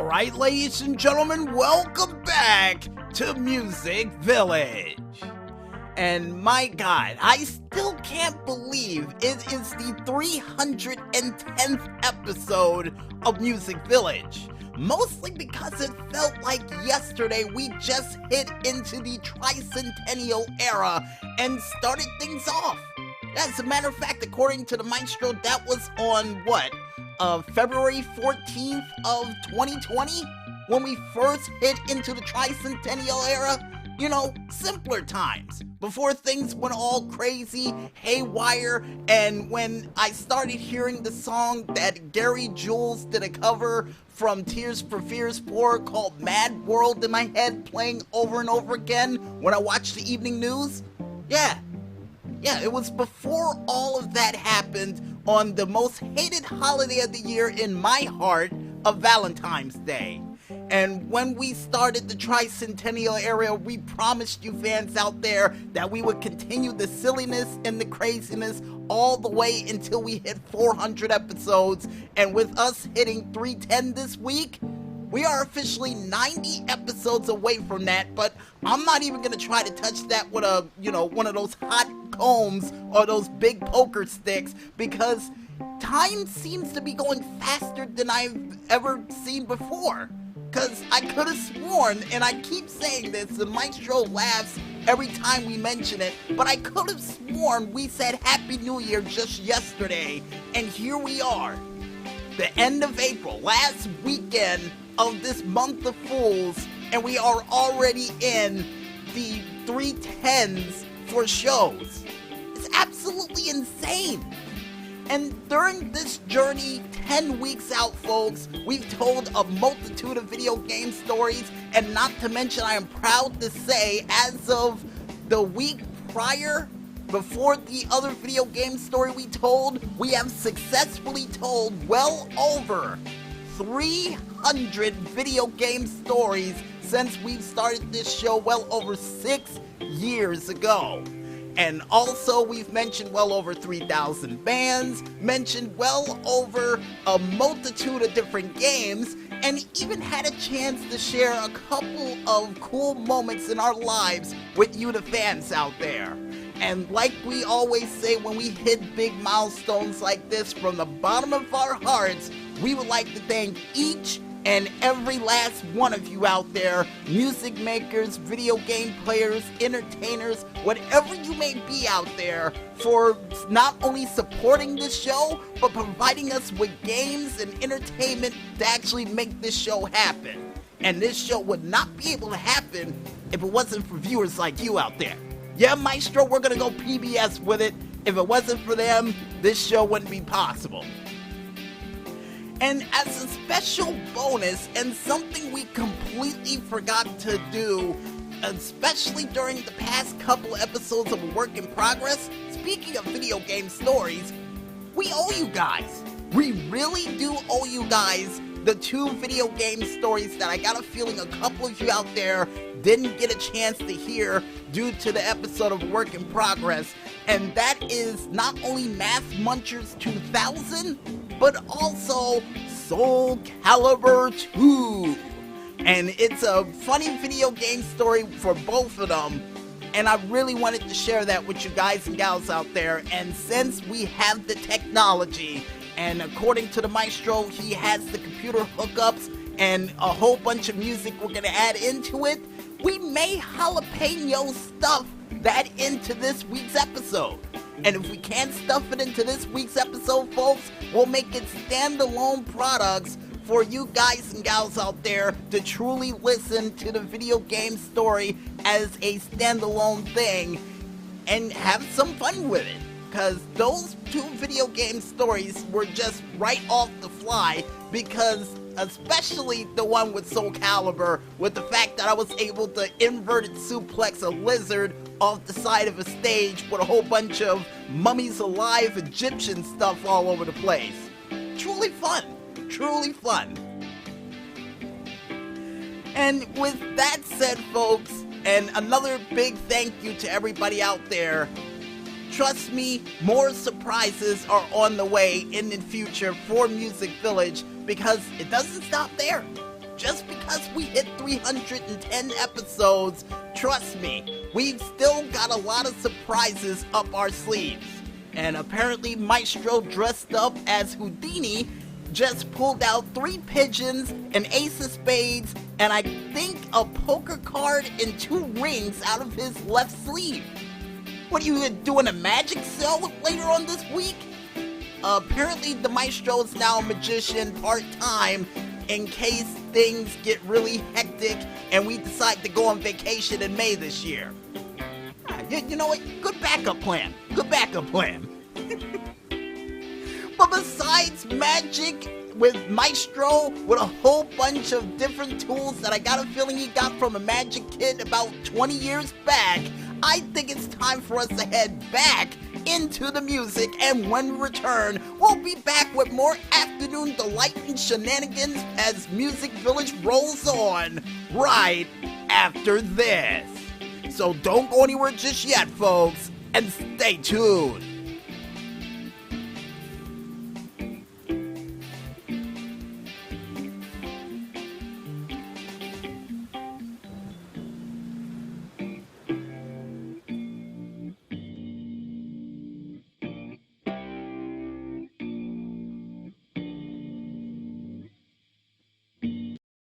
Alright, ladies and gentlemen, welcome back to Music Village. And my god, I still can't believe it is the 310th episode of Music Village. Mostly because it felt like yesterday we just hit into the tricentennial era and started things off. As a matter of fact, according to the Maestro, that was on February 14th of 2020? When we first hit into the tricentennial era? You know, simpler times, before things went all crazy, haywire, and when I started hearing the song that Gary Jules did a cover from Tears for Fears for called Mad World in my head playing over and over again when I watched the evening news. Yeah, it was before all of that happened on the most hated holiday of the year in my heart of Valentine's Day. And when we started the tricentennial era, we promised you fans out there that we would continue the silliness and the craziness all the way until we hit 400 episodes. And with us hitting 310 this week, we are officially 90 episodes away from that, but I'm not even going to try to touch that with one of those hot combs or those big poker sticks, because time seems to be going faster than I've ever seen before. Because I could have sworn, and I keep saying this, and Maestro laughs every time we mention it, but I could have sworn we said Happy New Year just yesterday, and here we are. The end of April, last weekend of this month of Fools, and we are already in the 310s for shows. It's absolutely insane. And during this journey, 10 weeks out, folks, we've told a multitude of video game stories, and not to mention, I am proud to say, as of the week prior, before the other video game story we told, we have successfully told well over 300 video game stories since we've started this show well over 6 years ago. And also, we've mentioned well over 3,000 bands, mentioned well over a multitude of different games, and even had a chance to share a couple of cool moments in our lives with you, the fans out there. And like we always say when we hit big milestones like this, from the bottom of our hearts, we would like to thank each and every last one of you out there, music makers, video game players, entertainers, whatever you may be out there, for not only supporting this show, but providing us with games and entertainment to actually make this show happen. And this show would not be able to happen if it wasn't for viewers like you out there. Yeah, Maestro, we're gonna go PBS with it. If it wasn't for them, this show wouldn't be possible. And as a special bonus, and something we completely forgot to do, especially during the past couple episodes of A Work in Progress, speaking of video game stories, we owe you guys. We really do owe you guys the 2 video game stories that I got a feeling a couple of you out there didn't get a chance to hear due to the episode of Work in Progress, and that is not only Math Munchers 2000, but also Soul Calibur 2. And it's a funny video game story for both of them, and I really wanted to share that with you guys and gals out there. And since we have the technology, and according to the Maestro, he has the computer hookups and a whole bunch of music we're gonna add into it, we may jalapeno stuff that into this week's episode. And if we can't stuff it into this week's episode, folks, we'll make it standalone products for you guys and gals out there to truly listen to the video game story as a standalone thing and have some fun with it. Because those 2 video game stories were just right off the fly, because especially the one with Soul Calibur, with the fact that I was able to inverted suplex a lizard off the side of a stage with a whole bunch of mummies alive Egyptian stuff all over the place. Truly fun. Truly fun. And with that said, folks, and another big thank you to everybody out there, trust me, more surprises are on the way in the future for Music Village, because it doesn't stop there. just because we hit 310 episodes, trust me, we've still got a lot of surprises up our sleeves. And apparently Maestro dressed up as Houdini just pulled out 3 pigeons, an ace of spades, and I think a poker card and 2 rings out of his left sleeve. What are you doing, a magic show later on this week? Apparently the Maestro is now a magician part-time in case things get really hectic and we decide to go on vacation in May this year. You know what? Good backup plan. Good backup plan. But besides magic with Maestro, with a whole bunch of different tools that I got a feeling he got from a magic kit about 20 years back, I think it's time for us to head back into the music, and when we return, we'll be back with more afternoon delight and shenanigans as MusicVillage rolls on right after this. So don't go anywhere just yet, folks, and stay tuned.